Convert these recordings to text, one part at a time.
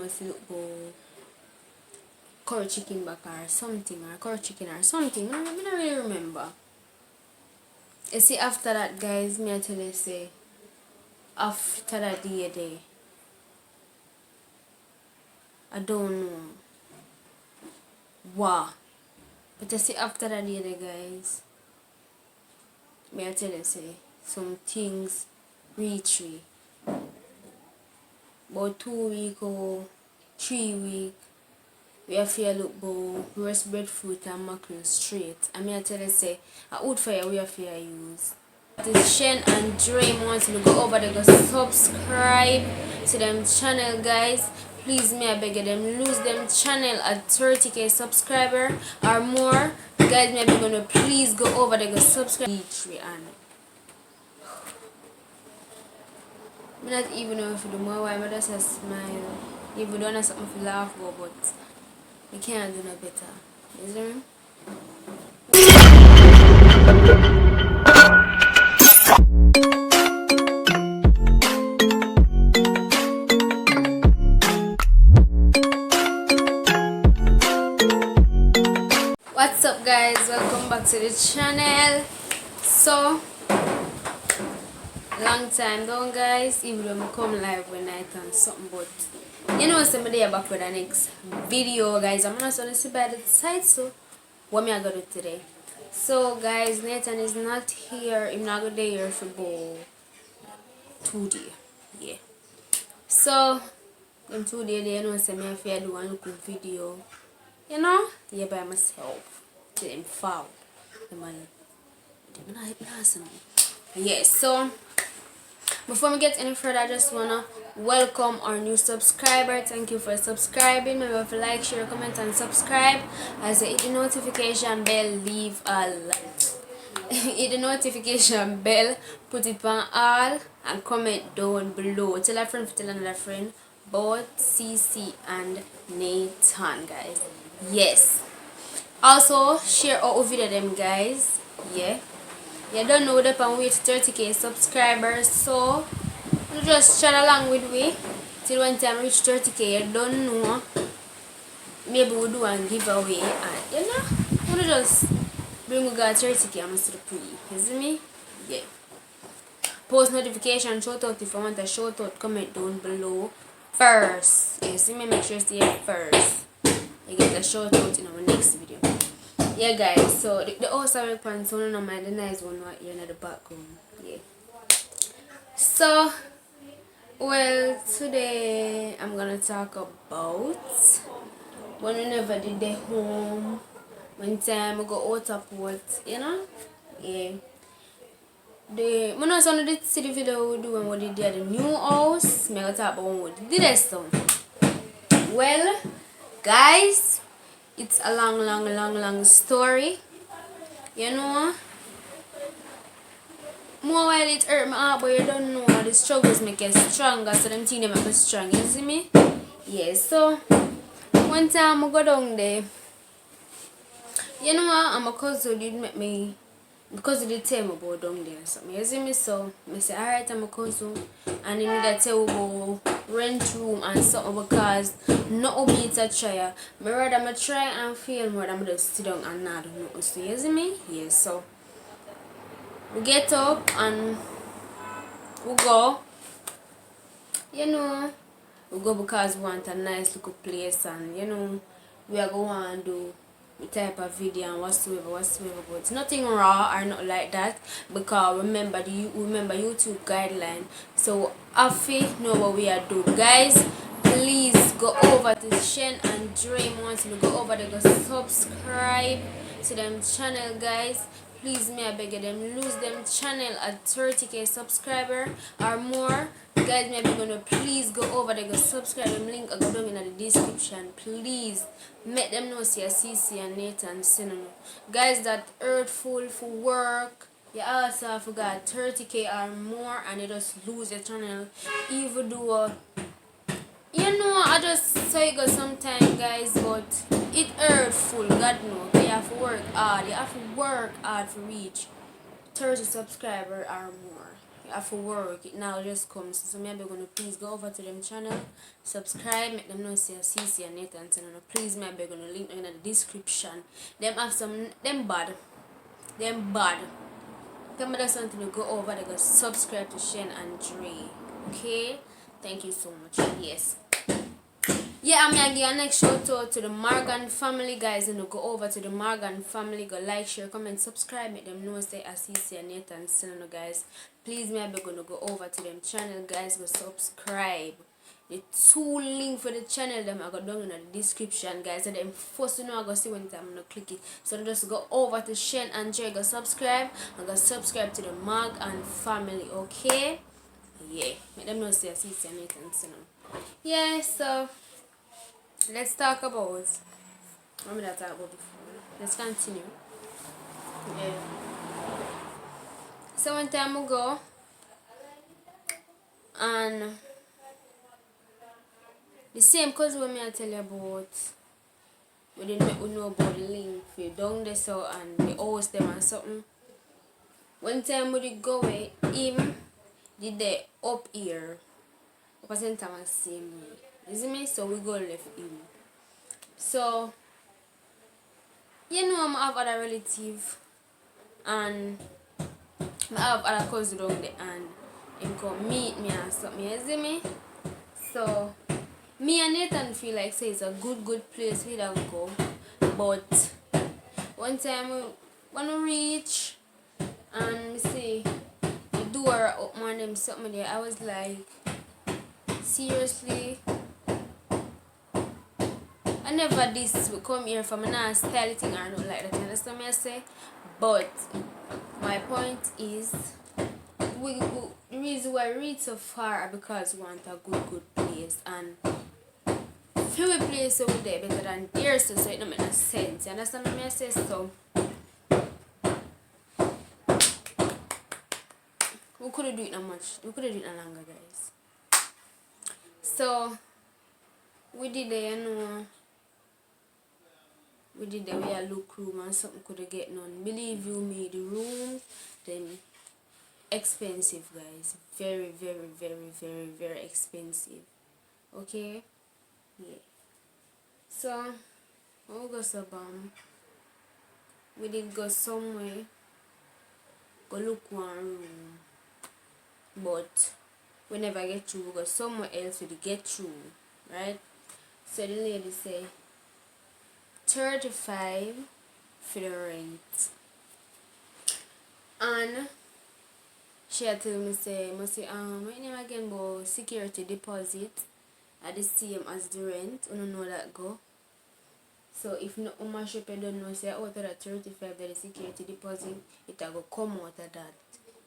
must look about curry chicken back or something, or curry chicken or something. I don't really remember. You see, after that, guys, me I tell you, say, after that day, I don't know. Wow. But you see, after that day, guys, me I tell you, say, some things reach me. About 2 weeks or 3 weeks, we have to look about roast breadfruit and mackerel straight. I mean, I tell you, say, a wood fire we have to use. This Shen and Dream wants to go over there, go subscribe to them channel, guys. Please, me I beg them, lose them channel at 30k subscriber or more. Guys, me I beg gonna please go over there, go subscribe. And I not even know if you do more why, but just a smile. If you don't have something to laugh about, but you can't do no better. Is there? What's up, guys? Welcome back to the channel. So long time down, guys. Even though I come live when I done something, but you know, somebody are back with the next video, guys. I'm not going to see by the side, so what me I gonna do today? So, guys, Nathan is not here. I'm not gonna be here for about 2 days. Yeah. So, them 2 days, you know, say me if I do one look video, you know, yeah, by myself. To them foul. Yes. So, before we get any further, I just wanna welcome our new subscriber. Thank you for subscribing. Remember to like, share, comment, and subscribe. As you hit the notification bell, leave a hit the notification bell, put it on all, and comment down below. Tell a friend, tell another friend, both CC and Nathan, guys. Yes. Also, share our video them, guys. Yeah. You don't know that I'm wait 30k subscribers, so you just chat along with me till when time reach 30k. You don't know, maybe we'll do a giveaway, and you know, we'll just bring we got 30k. I'm still pretty. You see me? Yeah. Post notification, shout out if you want a shout out, comment down below first. You see me? Make sure you stay first. You get a shout out in our next video. Yeah, guys, so the outside pants, so no mind the nice one right here in the background. Yeah. So, well, today I'm gonna talk about when we never did the home, when time we go out of what, you know? Yeah. When I was on the city video we do when we did the new house, I'm gonna talk about when we did this song. Well, guys, it's a long story, you know. More while it hurt my heart, but you don't know the struggles make you stronger, so them things make me strong, you see me? Yeah, so one time I go down there, you know what, and my cousin did make me, because he did tell me about down there or something, you see me? So I say, alright, I'm a cousin, and he did tell me about rent room and something, because no me to try. Me rather me try and fail more than me just sit down and not do nothing. So you see me? Yes. So we get up and we go. You know, we go because we want a nice little place, and you know, we are going to do the type of video and whatsoever, but it's nothing raw or not like that, because remember YouTube guideline. So Afi know what we are doing, guys. Please go over to Shen and Dream wants to go over there, go subscribe to them channel, guys. Please, me I beg them, lose them channel at 30k subscriber or more. Guys, me I beg gonna please go over there, go subscribe. Them link I go down in the description. Please make them know see CC and Nathan send. Guys, that hurtful for work. You also forgot 30k or more and you just lose your channel. Even though you know, I just say it sometimes, guys, but it hurtful, God knows. You have to work hard. You have to work hard to reach 30 subscribers or more. have to work. It now just comes. So maybe gonna please go over to them channel, subscribe, make them know say CC and Nathan channel. Please maybe gonna link in the description. Them have some them bad. Them bad. Come with something to go over, they go subscribe to Shane and Dre. Okay? Thank you so much. Yes. Yeah, I'm gonna give a next shout out to the Morgan family, guys. And go over to the Morgan family, go like, share, comment, subscribe, make them know say Assisi and Nathan Selena, guys. Please, maybe gonna go over to them channel, guys. Go subscribe. The two link for the channel them I got down in the description, guys. And then first I go see when I'm gonna click it. So just go over to Shane and Jay, go subscribe, and go subscribe to the Mag and family, okay? Yeah, make them know say Assisi and Nathan Selena. Yeah, so let's talk about what did I talk about before? Let's continue. Yeah. So one time ago, and the same cousin when I tell you about, we didn't make we know about the link for down there so and the host them and something. One time we did go away, him did the up here. Up at the same time and same way. You see me? So we go left him. So you know I have other relative and I have other cousin down there and him come meet me and something, you see me? So me and Nathan feel like say it's a good place we don't go. But one time when we reach and we see the door open and them something there, I was like, seriously? I never this will come here from a nice style thing or not like that, you understand me I say? But my point is the reason why we reach so far are because we want a good place and few place over there better than theirs so it don't make no sense. You understand what I say? So we couldn't do it no much. We couldn't do it no longer, guys. So we did the we did the way I look room and something could get none. Believe you me, the room then expensive, guys. Very expensive. Okay? Yeah. So we go so we did go somewhere, go look one room, but we never get through. We go somewhere else we get through, right? So the lady say 35 for the rent, and she had told me say, my name again about security deposit at the same as the rent. You don't know that go. So if no mash up, you don't know say out of that 35 that the security deposit, it will come out of that.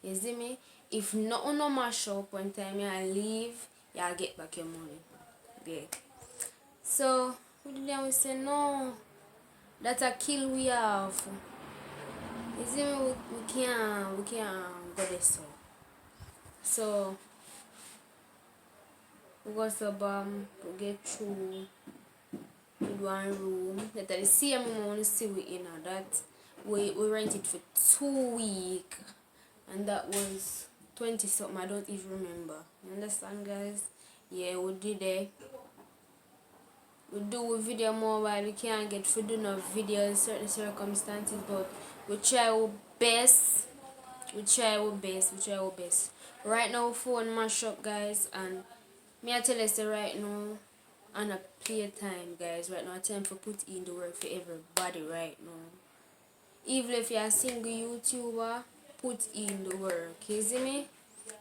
You see me? If no mash up one time you leave, you get back your money. Yeah. So we say no, that's a kill we have. You see me? We can't go there so. So we go so we get through one room that the same room see we in that we rented for 2 weeks and that was 20 something. I don't even remember. You understand, guys? Yeah, we did it. We do a video more while we can't get to do no video in certain circumstances, but we try our best. We try our best. Right now phone mash up, guys, and me I tell you say right now on a playtime, guys. Right now time for put in the work for everybody right now. Even if you're a single YouTuber, put in the work. You see me?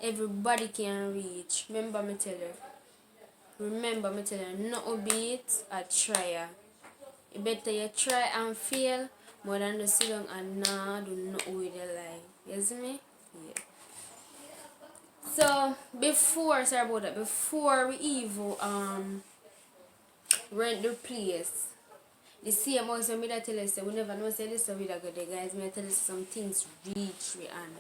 Everybody can reach. Remember me tell you, not be it a tryer. You better you try and fail more than to sit down and nah do not with your life. You see me? Yeah. So before we even rent the place, the same house when me that tell you say we never know say this video go there, guys. Me tell you some things reach we and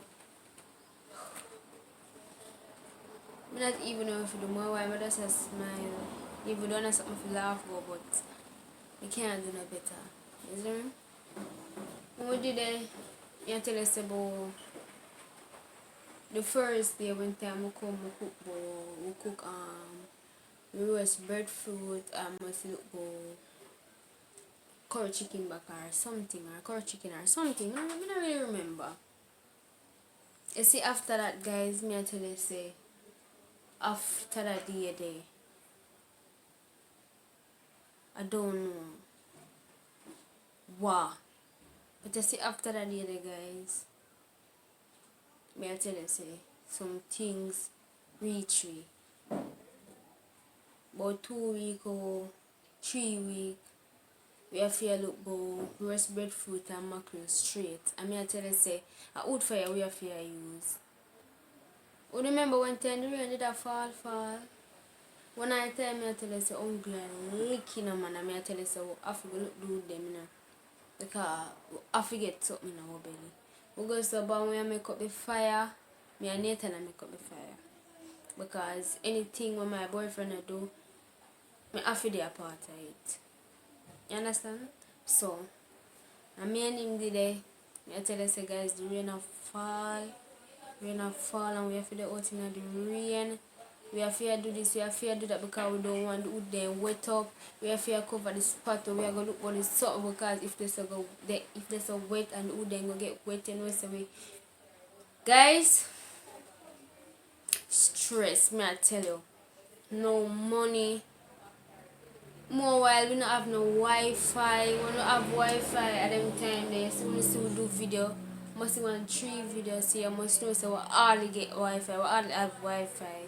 me not even know if you do more why me just a smile. If you don't have something to laugh about, but we can't do no better. You see me? When we did it, you tell us about The first day when time we come, we cook we roast breadfruit, must look curry chicken back or something, or curry chicken or something. I don't really remember. You see, after that, guys, me I tell you say, after that day, I don't know. Wow. But you see, after that day, guys, me I tell you say, some things reach me. About 2 weeks or 3 weeks, we have to look about roast breadfruit and mackerel straight. I mean, I tell you say, a wood fire we have to use. You remember when the rain did fall? When I tell me, I tell you say, hungry and licking man, I mean, I tell you say, I have to go look do them, because I forget something in our belly. We go so about when I make up the fire, me and Nathan I make up the fire. Because anything when my boyfriend I do, me have to be a part of it. You understand? So, and me and him did it. I tell you say, guys, the rain have fall, and we have to do out in the rain. We have to do this, we have to do that because we don't want the wood then wet up. We have to cover the spot, we are going to look for the salt because if they so wet and the wood then go get wet and so we. Guys, stress, me I tell you. No money. More while we don't have no Wi-Fi. We don't have Wi-Fi at them time there. So we still do video. Must see 3 videos here. Must know so we all get Wi-Fi. We all have Wi-Fi.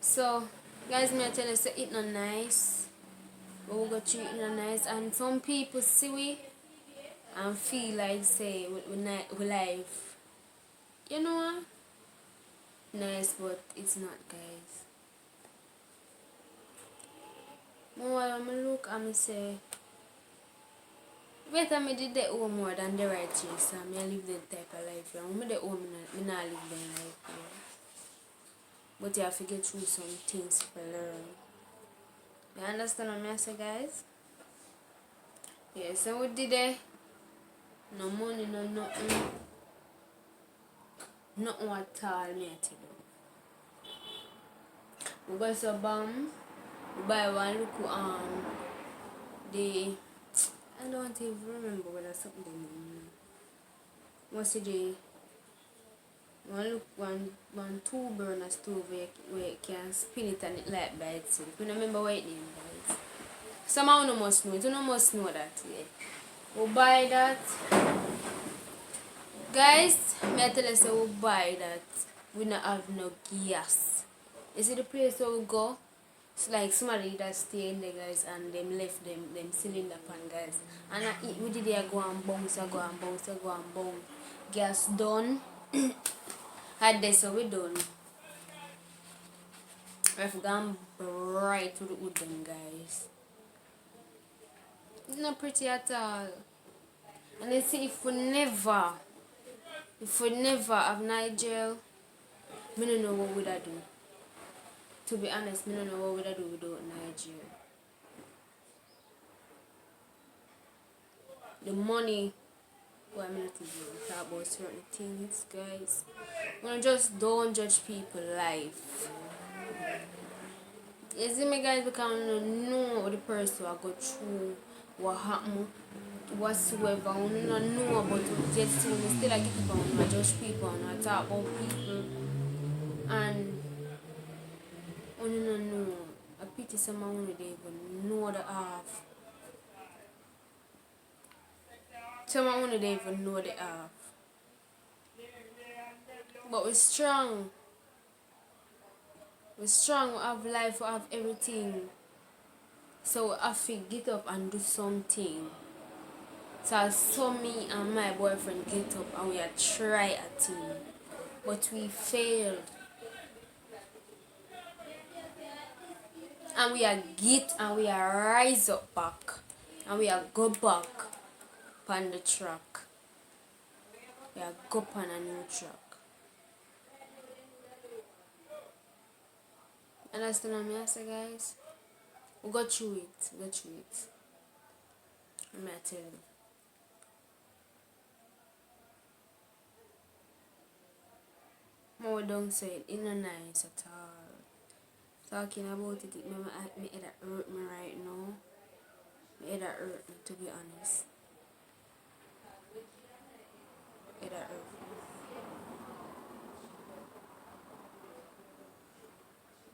So guys, me I tell you say it not nice. But we go through it not nice. And some people see we and feel like say we live. You know what? Nice, but it's not, guys. More I'm look and me say better me did the home more than the right thing, so me I live that type of life. And when me the home me not live the life here. But you have to get through some things to learn. You understand what I say, guys? Yeah, so we did it. No money, no nothing. Nothing at all, me I tell you. We got some bomb. We buy one look the I don't even remember whether something they mean. What's the one 2-burner stove where you can spin it and it light by itself. You remember what it name, guys? Somehow you must know it. You must know that, yeah. We buy that. Guys, me I tell you say we buy that. We not have no gas. You see the place where we go? It's like somebody that stay in there, guys, and them left them cylinder pan, guys. And we did there go and bounce, go and bounce. Gas done. Had this, so we done. We've gone right to the wood then, guys. It's not pretty at all. And they say if we never have Nigel, we don't know what would I do. To be honest, we don't know what would I do without Nigel. The money, well, I'm not even talk about certain things, guys. Just don't judge people life. You see me, guys, because I don't know the person I go through, what happened, whatsoever. I don't know about it. Yet still, I get up and I judge people and I talk about people. And I don't know. I pity someone who they even know the half. Someone who they even know the half. But we're strong. We're strong, we have life, we have everything. So we have to get up and do something. So I saw me and my boyfriend get up and we had try a thing. But we failed. And we are get and we are rise up back. And we are go back on the track. We are go on a new track. Understand what I say, guys? We got through it. Let me tell you. more don't say it not nice at all. Talking about it, it me head that hurt me right now. My head that hurt me, to be honest. My head that hurt me.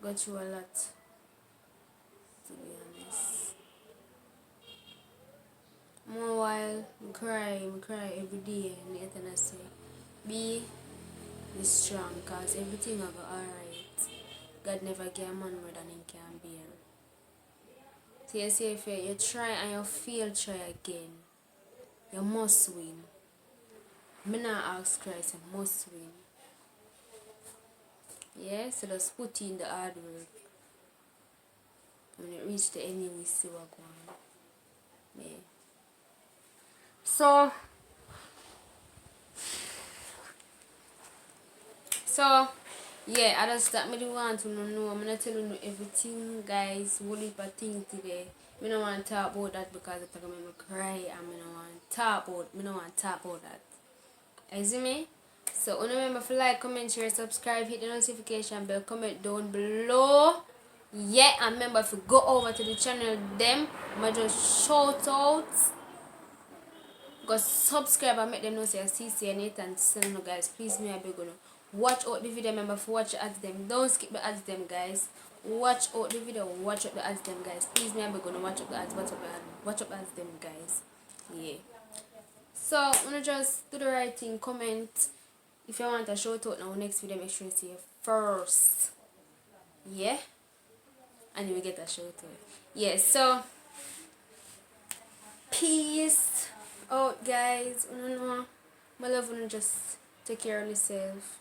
Got through a lot, to be honest. More while, I cry every day, and I say, be strong, cause everything will go alright. God never gave a man more than he can bear. So you say if you try and you fail, try again. You must win. Me not ask Christ, you must win. Yeah, so just put in the hard work. When you reach the end, you will see what going on. Yeah. So yeah, I just that me do want to know. I'm gonna tell you everything, guys. Whole heap of things today. Me no want to talk about that because it's gonna make me cry, and me no want to talk about that. You see me? So remember to like, comment, share, subscribe, hit the notification bell, comment down below. Yeah, and remember if you go over to the channel them, I just shout out. Go subscribe and make them know say I see and it and send no guys. Please me I beg you. Watch out the video, remember to watch the ads them. Don't skip the ads them, guys. Watch out the video, watch out the ads them, guys. Please me I beg you, watch up the ads, watch up the ads them, guys. Yeah. So I'm gonna just do the right thing, comment. If you want a shout out now next video, make sure you see it first. Yeah? And you will get a shout out. Yeah, so peace out, guys. My love, just take care of yourself.